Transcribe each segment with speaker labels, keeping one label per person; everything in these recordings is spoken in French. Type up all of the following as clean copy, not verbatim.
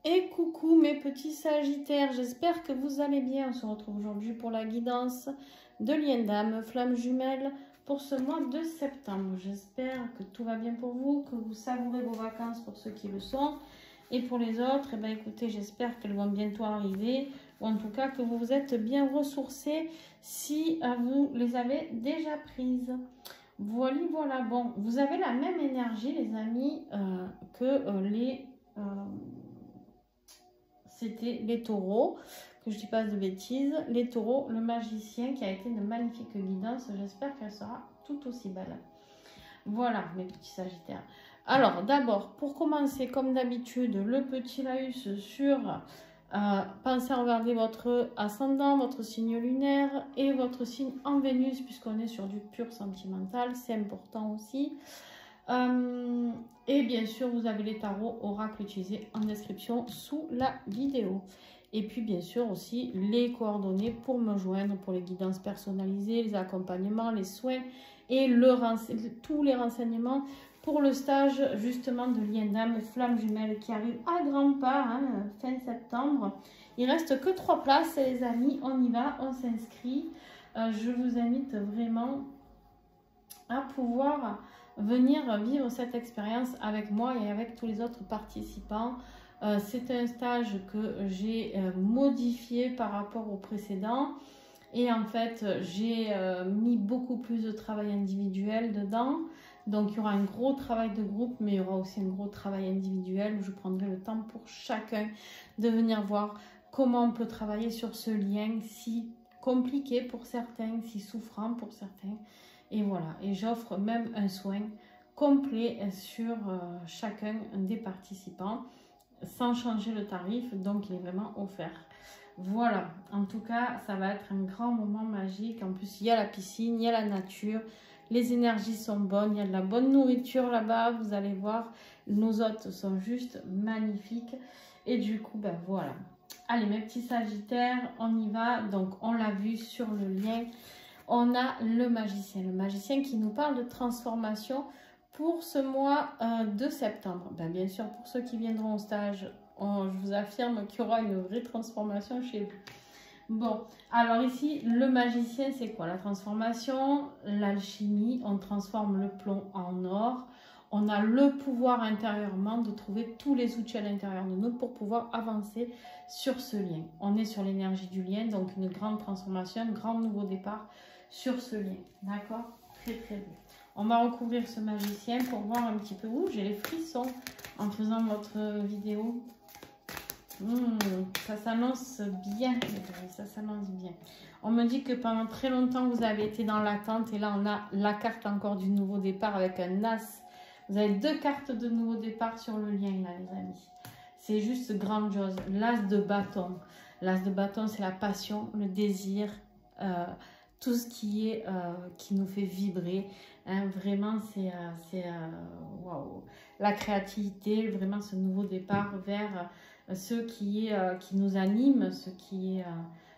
Speaker 1: Et coucou mes petits sagittaires, j'espère que vous allez bien. On se retrouve aujourd'hui pour la guidance de lien d'âme, flamme jumelle pour ce mois de septembre. J'espère que tout va bien pour vous, que vous savourez vos vacances pour ceux qui le sont. Et pour les autres, eh ben, écoutez, j'espère qu'elles vont bientôt arriver. Ou en tout cas que vous vous êtes bien ressourcés si vous les avez déjà prises. Voilà, voilà. Bon, vous avez la même énergie les amis que les... c'était les taureaux, que je ne dis pas de bêtises. Les taureaux, le magicien qui a été une magnifique guidance. J'espère qu'elle sera tout aussi belle. Voilà mes petits sagittaires. Alors d'abord, pour commencer, comme d'habitude, le petit laïus sur... pensez à regarder votre ascendant, votre signe lunaire et votre signe en Vénus, puisqu'on est sur du pur sentimental. C'est important aussi. Et bien sûr, vous avez les tarots oracles utilisés en description sous la vidéo. Et puis, bien sûr, aussi les coordonnées pour me joindre pour les guidances personnalisées, les accompagnements, les soins et tous les renseignements pour le stage justement de lien d'âme flamme jumelle qui arrive à grands pas, hein, fin septembre. Il reste que 3 places, les amis. On y va, on s'inscrit. Je vous invite vraiment à pouvoir venir vivre cette expérience avec moi et avec tous les autres participants. C'est un stage que j'ai modifié par rapport au précédent et en fait j'ai mis beaucoup plus de travail individuel dedans. Donc il y aura un gros travail de groupe, mais il y aura aussi un gros travail individuel où je prendrai le temps pour chacun de venir voir comment on peut travailler sur ce lien si compliqué pour certains, si souffrant pour certains. Et voilà, et j'offre même un soin complet sur chacun des participants sans changer le tarif, donc il est vraiment offert. Voilà, en tout cas, ça va être un grand moment magique. En plus, il y a la piscine, il y a la nature, les énergies sont bonnes, il y a de la bonne nourriture là-bas, vous allez voir, nos hôtes sont juste magnifiques. Et du coup, ben voilà. Allez, mes petits sagittaires, on y va. Donc, on l'a vu sur le lien. On a le magicien qui nous parle de transformation pour ce mois de septembre. Ben, bien sûr, pour ceux qui viendront au stage, je vous affirme qu'il y aura une vraie transformation chez vous. Bon, alors ici, le magicien, c'est quoi? La transformation, l'alchimie, on transforme le plomb en or. On a le pouvoir intérieurement de trouver tous les outils à l'intérieur de nous pour pouvoir avancer sur ce lien. On est sur l'énergie du lien, donc une grande transformation, un grand nouveau départ sur ce lien. D'accord? Très très beau. On va recouvrir ce magicien pour voir un petit peu où j'ai les frissons en faisant votre vidéo. Ça s'annonce bien, ça s'annonce bien. On me dit que pendant très longtemps vous avez été dans l'attente et là on a la carte encore du nouveau départ avec un as. Vous avez 2 cartes de nouveau départ sur le lien là les amis. C'est juste grandiose. L'as de bâton. L'as de bâton c'est la passion, le désir, tout ce qui est qui nous fait vibrer. Hein, vraiment c'est waouh. La créativité, vraiment ce nouveau départ vers ce qui nous anime, ce qui est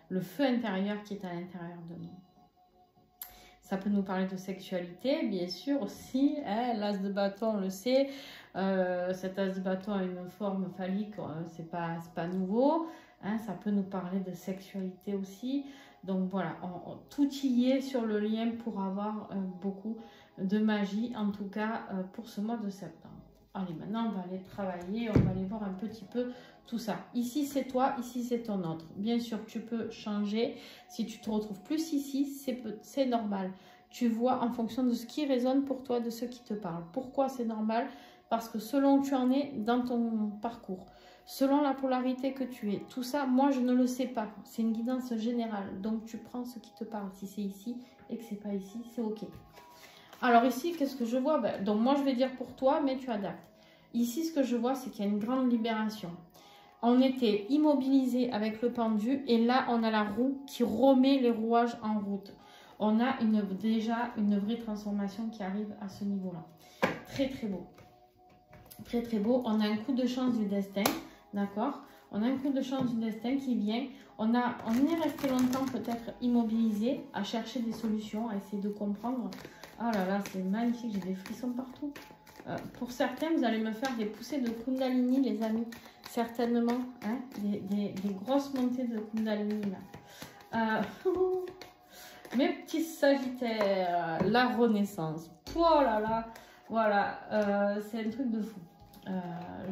Speaker 1: le feu intérieur qui est à l'intérieur de nous. Ça peut nous parler de sexualité, bien sûr aussi. Hein, l'as de bâton, on le sait. Cet as de bâton a une forme phallique, c'est pas nouveau. Hein, ça peut nous parler de sexualité aussi. Donc voilà, tout y est sur le lien pour avoir beaucoup de magie, en tout cas pour ce mois de septembre. Allez, maintenant on va aller travailler, on va aller voir un petit peu tout ça. Ici c'est toi, ici c'est ton autre. Bien sûr, tu peux changer. Si tu te retrouves plus ici, c'est normal. Tu vois en fonction de ce qui résonne pour toi, de ce qui te parle. Pourquoi c'est normal? Parce que selon où tu en es dans ton parcours, selon la polarité que tu es, tout ça, moi je ne le sais pas. C'est une guidance générale. Donc tu prends ce qui te parle. Si c'est ici et que c'est pas ici, c'est ok. Alors ici, qu'est-ce que je vois? Ben, donc moi je vais dire pour toi, mais tu adaptes. Ici, ce que je vois, c'est qu'il y a une grande libération. On était immobilisé avec le pendu et là, on a la roue qui remet les rouages en route. On a déjà une vraie transformation qui arrive à ce niveau-là. Très, très beau. Très, très beau. On a un coup de chance du destin, d'accord? On a un coup de chance du destin qui vient. On est resté longtemps peut-être immobilisé à chercher des solutions, à essayer de comprendre. Oh là là, c'est magnifique, j'ai des frissons partout. Pour certains, vous allez me faire des poussées de Kundalini, les amis. Certainement, hein, des grosses montées de Kundalini, là. Mes petits Sagittaires, la renaissance. Oh là là, voilà, c'est un truc de fou.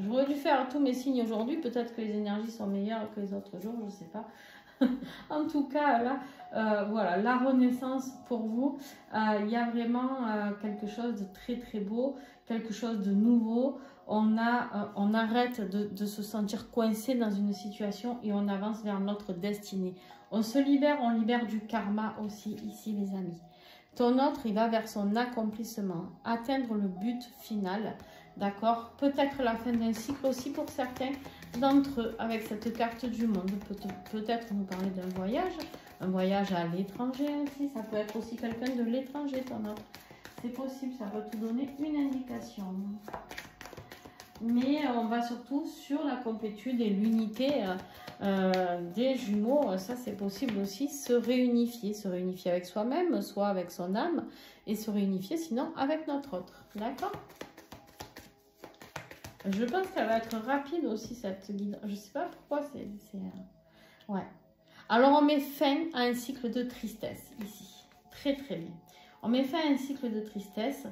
Speaker 1: J'aurais dû faire tous mes signes aujourd'hui. Peut-être que les énergies sont meilleures que les autres jours, je ne sais pas. En tout cas, là, voilà, la renaissance pour vous. Il y a vraiment quelque chose de très très beau, quelque chose de nouveau. On arrête de se sentir coincé dans une situation et on avance vers notre destinée. On se libère, on libère du karma aussi ici, les amis. Ton autre, il va vers son accomplissement, atteindre le but final. D'accord? Peut-être la fin d'un cycle aussi pour certains d'entre eux, avec cette carte du monde. Peut-être nous parler d'un voyage à l'étranger aussi. Ça peut être aussi quelqu'un de l'étranger, ton autre. C'est possible, ça peut te donner une indication. Mais on va surtout sur la complétude et l'unité des jumeaux. Ça, c'est possible aussi, se réunifier avec soi-même, soit avec son âme, et se réunifier sinon avec notre autre. D'accord? Je pense qu'elle va être rapide aussi, cette guide. Je ne sais pas pourquoi c'est... Ouais. Alors, on met fin à un cycle de tristesse ici. Très, très bien. On met fin à un cycle de tristesse.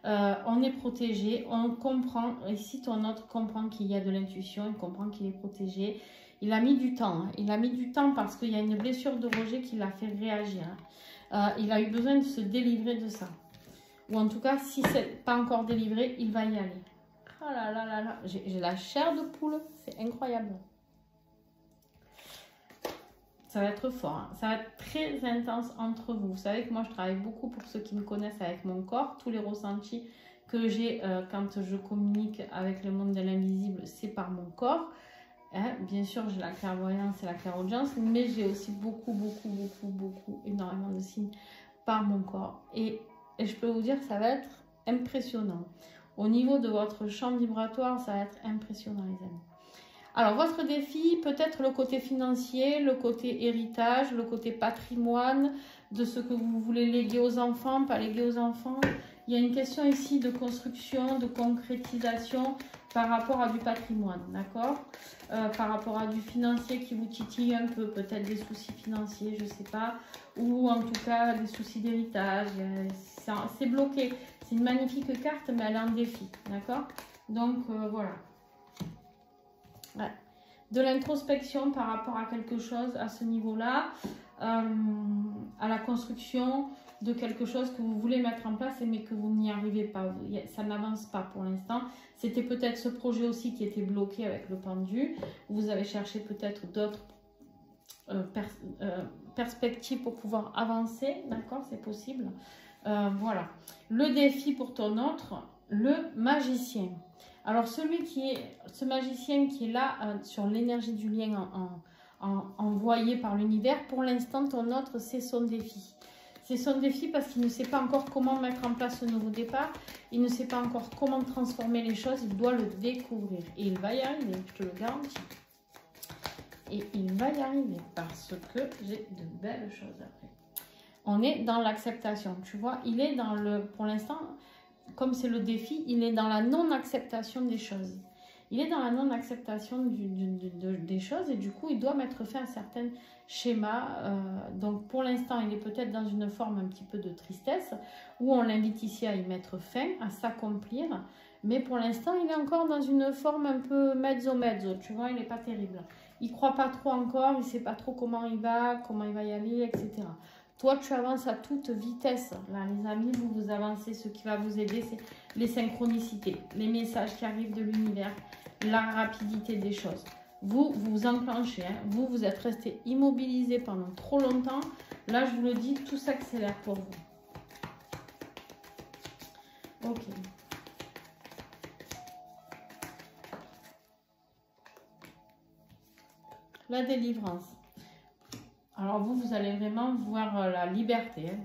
Speaker 1: On est protégé. On comprend. Ici, ton autre comprend qu'il y a de l'intuition. Il comprend qu'il est protégé. Il a mis du temps. Hein. Il a mis du temps parce qu'il y a une blessure de rejet qui l'a fait réagir. Hein. Il a eu besoin de se délivrer de ça. Ou en tout cas, si ce n'est pas encore délivré, il va y aller. Oh là là là là, j'ai la chair de poule, c'est incroyable. Ça va être fort, hein. Ça va être très intense entre vous. Vous savez que moi je travaille beaucoup pour ceux qui me connaissent avec mon corps. Tous les ressentis que j'ai quand je communique avec le monde de l'invisible, c'est par mon corps. Hein, bien sûr, j'ai la clairvoyance et la clairaudience, mais j'ai aussi énormément de signes par mon corps. Et je peux vous dire que ça va être impressionnant. Au niveau de votre champ vibratoire, ça va être impressionnant, les amis. Alors, votre défi, peut-être le côté financier, le côté héritage, le côté patrimoine, de ce que vous voulez léguer aux enfants, pas léguer aux enfants. Il y a une question ici de construction, de concrétisation par rapport à du patrimoine, d'accord? Par rapport à du financier qui vous titille un peu, peut-être des soucis financiers, je ne sais pas. Ou en tout cas, des soucis d'héritage. C'est bloqué. C'est une magnifique carte, mais elle est en défi, d'accord? Donc, voilà. Ouais. De l'introspection par rapport à quelque chose à ce niveau-là, à la construction de quelque chose que vous voulez mettre en place, mais que vous n'y arrivez pas. Ça n'avance pas pour l'instant. C'était peut-être ce projet aussi qui était bloqué avec le pendu. Vous avez cherché peut-être d'autres perspectives pour pouvoir avancer, d'accord? C'est possible. Voilà. Le défi pour ton autre, le magicien. Alors, ce magicien qui est là sur l'énergie du lien envoyé par l'univers, pour l'instant, ton autre, c'est son défi. C'est son défi parce qu'il ne sait pas encore comment mettre en place ce nouveau départ. Il ne sait pas encore comment transformer les choses. Il doit le découvrir. Et il va y arriver, je te le garantis. Et il va y arriver parce que j'ai de belles choses après. On est dans l'acceptation. Tu vois, il est dans le... Pour l'instant, comme c'est le défi, il est dans la non-acceptation des choses. Il est dans la non-acceptation des choses et du coup, il doit mettre fin à certains schémas. Donc, pour l'instant, il est peut-être dans une forme un petit peu de tristesse où on l'invite ici à y mettre fin, à s'accomplir. Mais pour l'instant, il est encore dans une forme un peu mezzo-mezzo. Tu vois, il n'est pas terrible. Il ne croit pas trop encore, il ne sait pas trop comment il va y aller, etc. Toi, tu avances à toute vitesse. Là, les amis, vous avancez. Ce qui va vous aider, c'est les synchronicités, les messages qui arrivent de l'univers, la rapidité des choses. Vous enclenchez. Hein. Vous êtes resté immobilisé pendant trop longtemps. Là, je vous le dis, tout s'accélère pour vous. Ok. La délivrance. Alors vous allez vraiment voir la liberté. Hein.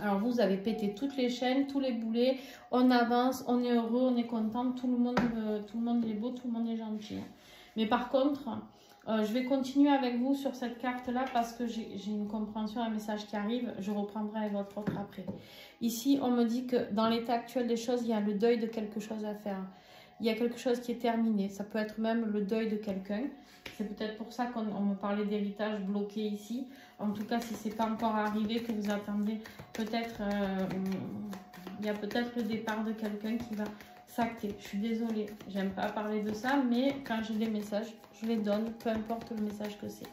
Speaker 1: Alors vous avez pété toutes les chaînes, tous les boulets. On avance, on est heureux, on est content. Tout le monde est beau, tout le monde est gentil. Hein. Mais par contre, Je vais continuer avec vous sur cette carte-là parce que j'ai une compréhension, un message qui arrive. Je reprendrai avec votre autre après. Ici, on me dit que dans l'état actuel des choses, il y a le deuil de quelque chose à faire. Il y a quelque chose qui est terminé. Ça peut être même le deuil de quelqu'un. C'est peut-être pour ça qu'on me parlait d'héritage bloqué ici. En tout cas, si ce n'est pas encore arrivé, que vous attendez peut-être... il y a peut-être le départ de quelqu'un qui va s'acter. Je suis désolée, j'aime pas parler de ça, mais quand j'ai des messages, je les donne, peu importe le message que c'est.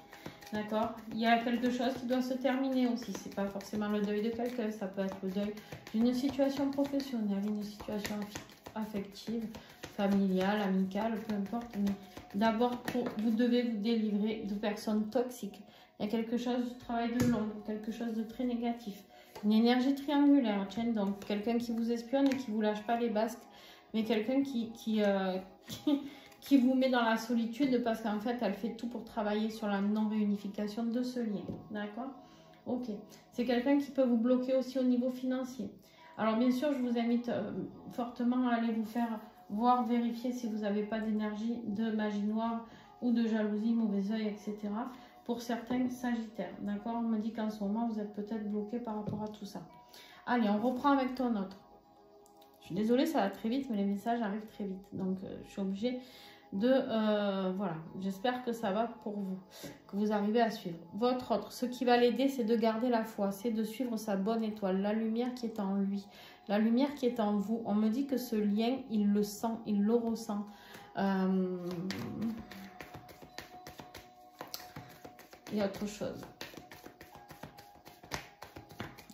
Speaker 1: D'accord? Il y a quelque chose qui doit se terminer aussi. C'est pas forcément le deuil de quelqu'un, ça peut être le deuil d'une situation professionnelle, une situation affective, familiale, amicale, peu importe. Mais d'abord, vous devez vous délivrer de personnes toxiques. Il y a quelque chose du travail de l'ombre, quelque chose de très négatif. Une énergie triangulaire, tiens, donc quelqu'un qui vous espionne et qui vous lâche pas les basques, mais quelqu'un qui vous met dans la solitude parce qu'en fait, elle fait tout pour travailler sur la non-réunification de ce lien. D'accord? Ok. C'est quelqu'un qui peut vous bloquer aussi au niveau financier. Alors, bien sûr, je vous invite fortement à aller vous faire voir, vérifier si vous n'avez pas d'énergie de magie noire ou de jalousie, mauvais oeil, etc. Pour certains sagittaires. D'accord? On me dit qu'en ce moment, vous êtes peut-être bloqué par rapport à tout ça. Allez, on reprend avec ton autre. Je suis désolée, ça va très vite, mais les messages arrivent très vite. Donc, je suis obligée de... voilà, j'espère que ça va pour vous, que vous arrivez à suivre. Votre autre, ce qui va l'aider, c'est de garder la foi, c'est de suivre sa bonne étoile, la lumière qui est en lui, la lumière qui est en vous. On me dit que ce lien, il le sent, il le ressent. Il y a autre chose.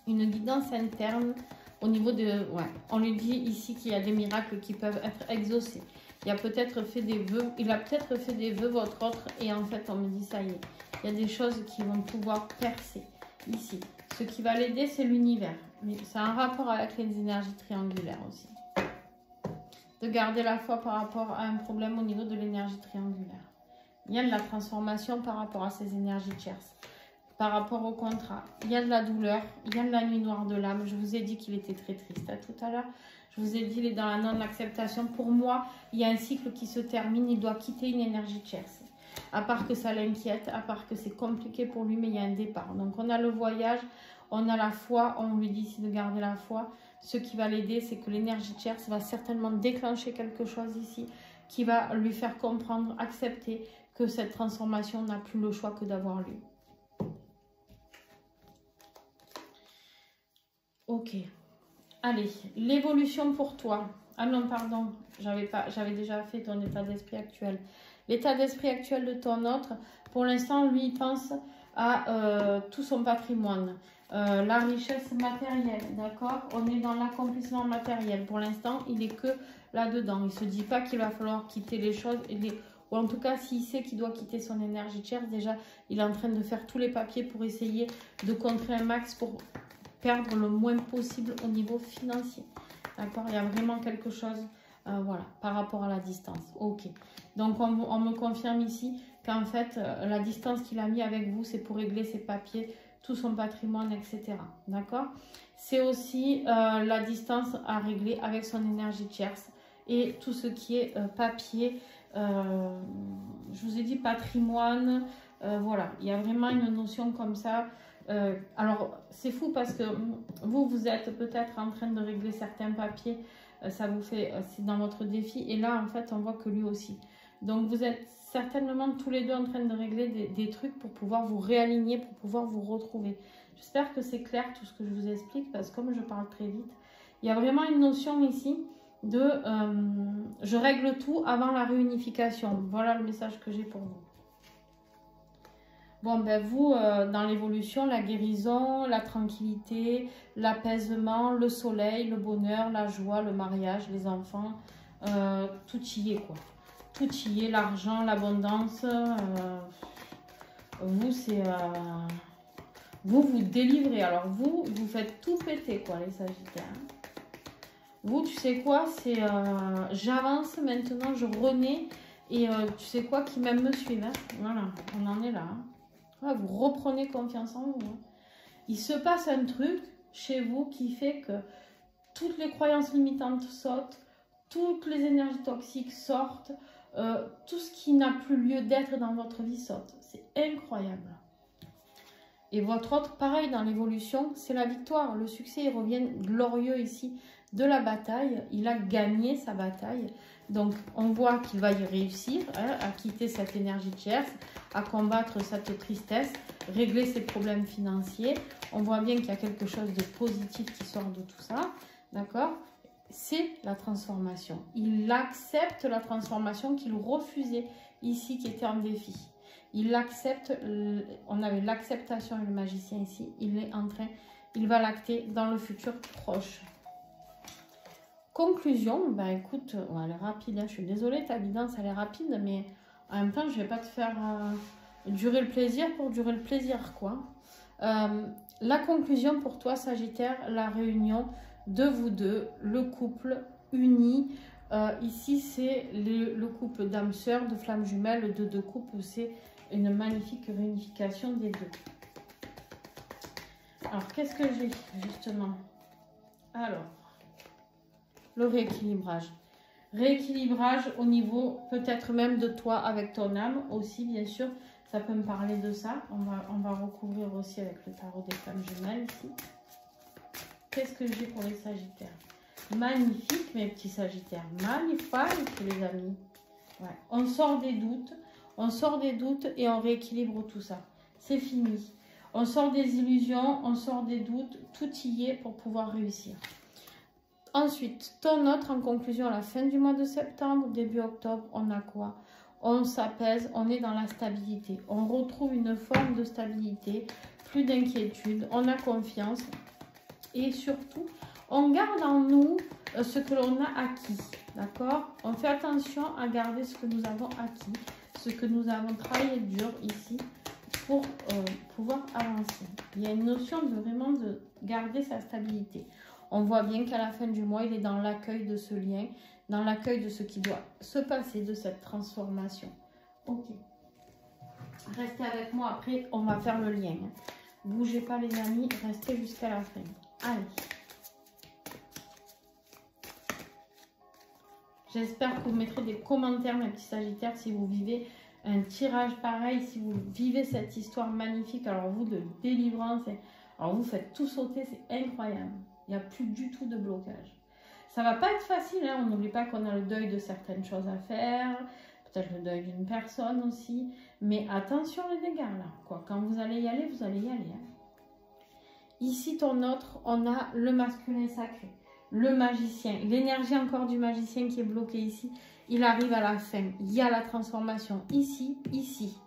Speaker 1: Une guidance interne au niveau de... Ouais, on lui dit ici qu'il y a des miracles qui peuvent être exaucés. Il a peut-être fait des vœux, votre autre, et en fait, on me dit, ça y est, il y a des choses qui vont pouvoir percer ici. Ce qui va l'aider, c'est l'univers. Mais c'est un rapport avec les énergies triangulaires aussi. De garder la foi par rapport à un problème au niveau de l'énergie triangulaire. Il y a de la transformation par rapport à ces énergies tierces. Par rapport au contrat, il y a de la douleur, il y a de la nuit noire de l'âme. Je vous ai dit qu'il était très triste tout à l'heure. Je vous ai dit, il est dans la non-acceptation. Pour moi, il y a un cycle qui se termine. Il doit quitter une énergie tierce. À part que ça l'inquiète, à part que c'est compliqué pour lui, mais il y a un départ. Donc, on a le voyage, on a la foi. On lui dit ici de garder la foi. Ce qui va l'aider, c'est que l'énergie tierce va certainement déclencher quelque chose ici qui va lui faire comprendre, accepter que cette transformation n'a plus le choix que d'avoir lieu. Ok. Allez, l'évolution pour toi. Ah non, pardon, j'avais déjà fait ton état d'esprit actuel. L'état d'esprit actuel de ton autre, pour l'instant, lui, il pense à tout son patrimoine, la richesse matérielle, d'accord? On est dans l'accomplissement matériel. Pour l'instant, il est que là-dedans. Il ne se dit pas qu'il va falloir quitter les choses, ou en tout cas, s'il sait qu'il doit quitter son énergie tierce, déjà, il est en train de faire tous les papiers pour essayer de contrer un max pour perdre le moins possible au niveau financier. D'accord? Il y a vraiment quelque chose, voilà, par rapport à la distance. Ok. Donc, on me confirme ici qu'en fait, la distance qu'il a mis avec vous, c'est pour régler ses papiers, tout son patrimoine, etc. D'accord? C'est aussi la distance à régler avec son énergie tierce et tout ce qui est papier. Je vous ai dit patrimoine. Voilà, il y a vraiment une notion comme ça. Alors, c'est fou parce que vous êtes peut-être en train de régler certains papiers, ça vous fait, c'est dans votre défi, et là, en fait, on voit que lui aussi. Donc, vous êtes certainement tous les deux en train de régler des trucs pour pouvoir vous réaligner, pour pouvoir vous retrouver. J'espère que c'est clair tout ce que je vous explique, parce que comme je parle très vite, il y a vraiment une notion ici de je règle tout avant la réunification. Voilà le message que j'ai pour vous. Bon, ben vous, dans l'évolution, la guérison, la tranquillité, l'apaisement, le soleil, le bonheur, la joie, le mariage, les enfants, tout y est, quoi. Tout y est, l'argent, l'abondance. Vous, c'est... vous délivrez. Alors, vous faites tout péter, quoi, les Sagittaires. Vous, tu sais quoi, c'est... j'avance maintenant, je renais. Et tu sais quoi, qui même me suivent. Hein. Voilà, on en est là. Hein. Ouais, vous reprenez confiance en vous. Hein. Il se passe un truc chez vous qui fait que toutes les croyances limitantes sautent, toutes les énergies toxiques sortent, tout ce qui n'a plus lieu d'être dans votre vie saute. C'est incroyable. Et votre autre, pareil, dans l'évolution, c'est la victoire. Le succès, il revient glorieux ici de la bataille. Il a gagné sa bataille. Donc, on voit qu'il va y réussir hein, à quitter cette énergie tierce, à combattre cette tristesse, régler ses problèmes financiers. On voit bien qu'il y a quelque chose de positif qui sort de tout ça. D'accord? C'est la transformation. Il accepte la transformation qu'il refusait ici, qui était en défi. Il accepte, on avait l'acceptation et le magicien ici. Il est en train, il va l'acter dans le futur proche. Conclusion, bah écoute, ouais, elle est rapide, hein. Je suis désolée, ta guidance elle est rapide, mais en même temps, je vais pas te faire durer le plaisir pour durer le plaisir, quoi. La conclusion pour toi, Sagittaire, la réunion de vous deux, le couple uni. Ici, c'est le couple d'âmes sœurs, de flammes jumelles, de deux couples, c'est une magnifique réunification des deux. Alors, qu'est-ce que j'ai justement? Alors, le rééquilibrage. Rééquilibrage au niveau peut-être même de toi avec ton âme aussi, bien sûr. Ça peut me parler de ça. On va recouvrir aussi avec le tarot des flammes jumelles ici. Qu'est-ce que j'ai pour les Sagittaires? Magnifique, mes petits Sagittaires. Magnifique, les amis. Ouais. On sort des doutes. On sort des doutes et on rééquilibre tout ça. C'est fini. On sort des illusions, on sort des doutes. Tout y est pour pouvoir réussir. Ensuite, ton autre en conclusion à la fin du mois de septembre, début octobre, on a quoi? On s'apaise, on est dans la stabilité. On retrouve une forme de stabilité, plus d'inquiétude, on a confiance. Et surtout, on garde en nous ce que l'on a acquis. D'accord? On fait attention à garder ce que nous avons acquis, ce que nous avons travaillé dur ici pour pouvoir avancer. Il y a une notion de vraiment de garder sa stabilité. On voit bien qu'à la fin du mois, il est dans l'accueil de ce lien, dans l'accueil de ce qui doit se passer, de cette transformation. Ok. Restez avec moi, après on va faire le lien. Bougez pas les amis, restez jusqu'à la fin. Allez. J'espère que vous mettrez des commentaires, mes petits Sagittaires, si vous vivez un tirage pareil, si vous vivez cette histoire magnifique. Alors vous, de délivrance, alors vous faites tout sauter, c'est incroyable. Il n'y a plus du tout de blocage. Ça va pas être facile, hein. On n'oublie pas qu'on a le deuil de certaines choses à faire, peut-être le deuil d'une personne aussi. Mais attention les dégâts là, quoi. Quand vous allez y aller, vous allez y aller. Hein. Ici, ton autre, on a le masculin sacré, le magicien. L'énergie encore du magicien qui est bloquée ici, il arrive à la fin. Il y a la transformation ici, ici.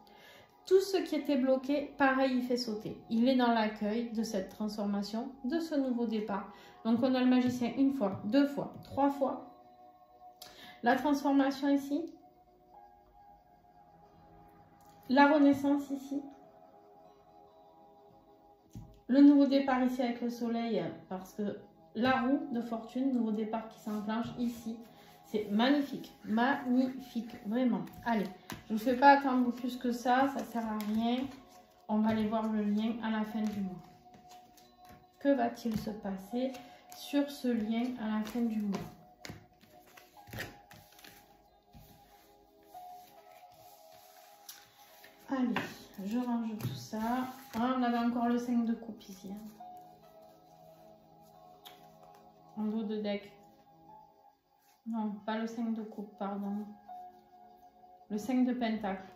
Speaker 1: Tout ce qui était bloqué, pareil, il fait sauter. Il est dans l'accueil de cette transformation, de ce nouveau départ. Donc, on a le magicien une fois, deux fois, trois fois. La transformation ici. La renaissance ici. Le nouveau départ ici avec le soleil, parce que la roue de fortune, nouveau départ qui s'enclenche ici. C'est magnifique, magnifique, vraiment. Allez, je ne vous fais pas attendre plus que ça ne sert à rien. On va aller voir le lien à la fin du mois. Que va-t-il se passer sur ce lien à la fin du mois? Allez, je range tout ça. Ah, on avait encore le 5 de coupe ici. Hein. En dos de deck. Non, pas le 5 de coupe, pardon. Le 5 de pentacle.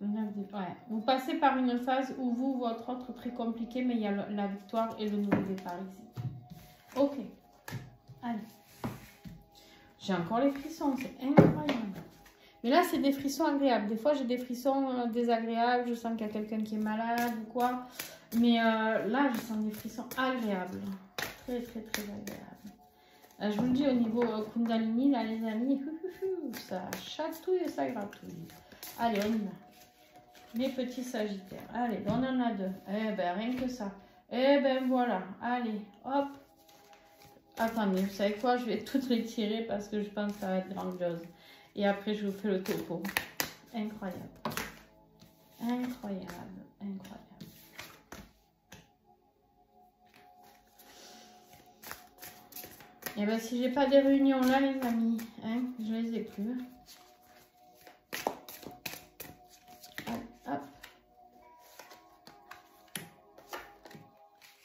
Speaker 1: Le 9 de... Ouais. Vous passez par une phase où vous, votre autre, très compliqué, mais il y a la victoire et le nouveau départ ici. Ok. Allez. J'ai encore les frissons, c'est incroyable. Mais là, c'est des frissons agréables. Des fois, j'ai des frissons désagréables. Je sens qu'il y a quelqu'un qui est malade ou quoi. Mais là, je sens des frissons agréables. Très, très, très agréables. Je vous le dis, au niveau Kundalini, là, les amis, ça chatouille, ça gratouille. Allez, on y va. Les petits Sagittaires. Allez, on en a deux. Eh ben, rien que ça. Eh ben, voilà. Allez, hop. Attendez, vous savez quoi? Je vais toutes les tirer parce que je pense que ça va être grandiose. Et après, je vous fais le topo. Incroyable. Incroyable. Incroyable. Et bien, si j'ai pas des réunions là, les amis, hein, je les ai plus. Hop.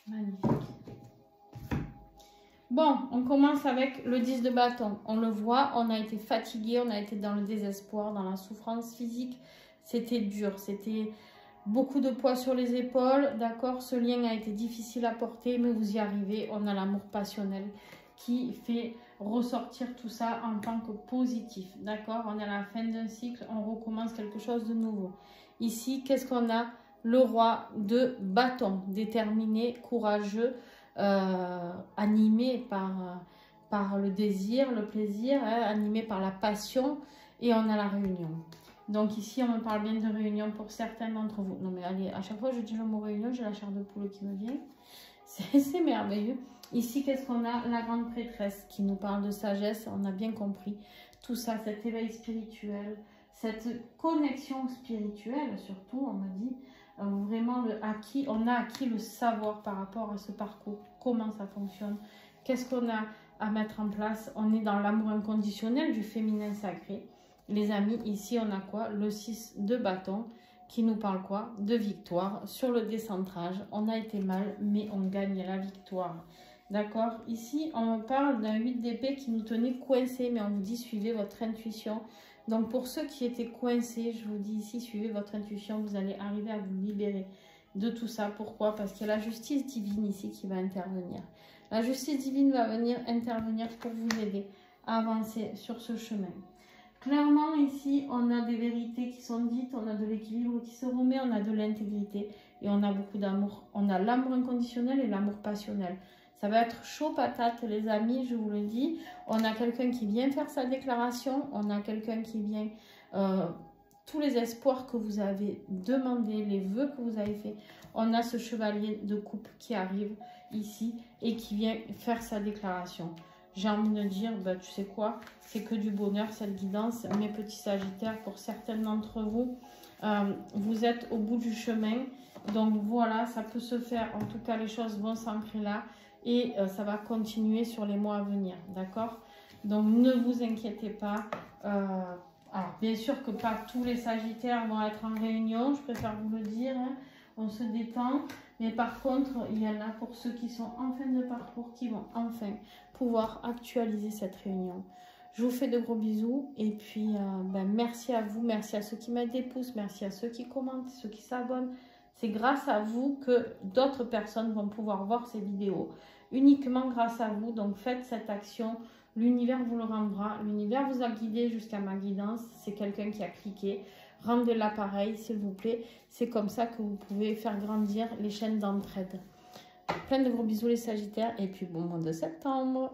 Speaker 1: Magnifique. Bon, on commence avec le 10 de bâton. On le voit, on a été fatigué, on a été dans le désespoir, dans la souffrance physique. C'était dur, c'était beaucoup de poids sur les épaules, d'accord? Ce lien a été difficile à porter, mais vous y arrivez. On a l'amour passionnel qui fait ressortir tout ça en tant que positif, d'accord? On est à la fin d'un cycle, on recommence quelque chose de nouveau. Ici, qu'est-ce qu'on a? Le roi de bâton, déterminé, courageux, animé par le désir, le plaisir, hein, animé par la passion, et on a la réunion. Donc ici, on me parle bien de réunion pour certains d'entre vous. Non mais allez, à chaque fois je dis le mot réunion, j'ai la chair de poule qui me vient. C'est merveilleux. Ici, qu'est-ce qu'on a? La grande prêtresse qui nous parle de sagesse, on a bien compris. Tout ça, cet éveil spirituel, cette connexion spirituelle surtout, on m'a dit, vraiment on a acquis le savoir par rapport à ce parcours, comment ça fonctionne, qu'est-ce qu'on a à mettre en place. On est dans l'amour inconditionnel du féminin sacré. Les amis, ici on a quoi? Le 6 de bâton qui nous parle quoi? De victoire sur le décentrage. On a été mal, mais on gagne la victoire. D'accord? Ici, on parle d'un 8 d'épée qui nous tenait coincés, mais on vous dit suivez votre intuition. Donc pour ceux qui étaient coincés, je vous dis ici, suivez votre intuition, vous allez arriver à vous libérer de tout ça. Pourquoi? Parce qu'il y a la justice divine ici qui va intervenir. La justice divine va venir intervenir pour vous aider à avancer sur ce chemin. Clairement, ici, on a des vérités qui sont dites, on a de l'équilibre qui se remet, on a de l'intégrité et on a beaucoup d'amour. On a l'amour inconditionnel et l'amour passionnel. Ça va être chaud patate, les amis, je vous le dis. On a quelqu'un qui vient faire sa déclaration, on a quelqu'un qui vient... tous les espoirs que vous avez demandés, les vœux que vous avez faits. On a ce chevalier de coupe qui arrive ici et qui vient faire sa déclaration. J'ai envie de dire, bah, tu sais quoi, c'est que du bonheur cette guidance. Mes petits sagittaires, pour certains d'entre vous, vous êtes au bout du chemin. Donc voilà, ça peut se faire. En tout cas, les choses vont s'ancrer là et ça va continuer sur les mois à venir. D'accord? Donc ne vous inquiétez pas. Alors, bien sûr que pas tous les sagittaires vont être en réunion, je préfère vous le dire. Hein. On se détend. Mais par contre, il y en a pour ceux qui sont en fin de parcours qui vont enfin pouvoir actualiser cette réunion. Je vous fais de gros bisous et puis merci à vous, merci à ceux qui mettent des pouces, merci à ceux qui commentent, ceux qui s'abonnent. C'est grâce à vous que d'autres personnes vont pouvoir voir ces vidéos, uniquement grâce à vous. Donc faites cette action, l'univers vous le rendra, l'univers vous a guidé jusqu'à ma guidance, c'est quelqu'un qui a cliqué. Rendez l'appareil s'il vous plaît, c'est comme ça que vous pouvez faire grandir les chaînes d'entraide. Plein de gros bisous les sagittaires et puis bon mois de septembre.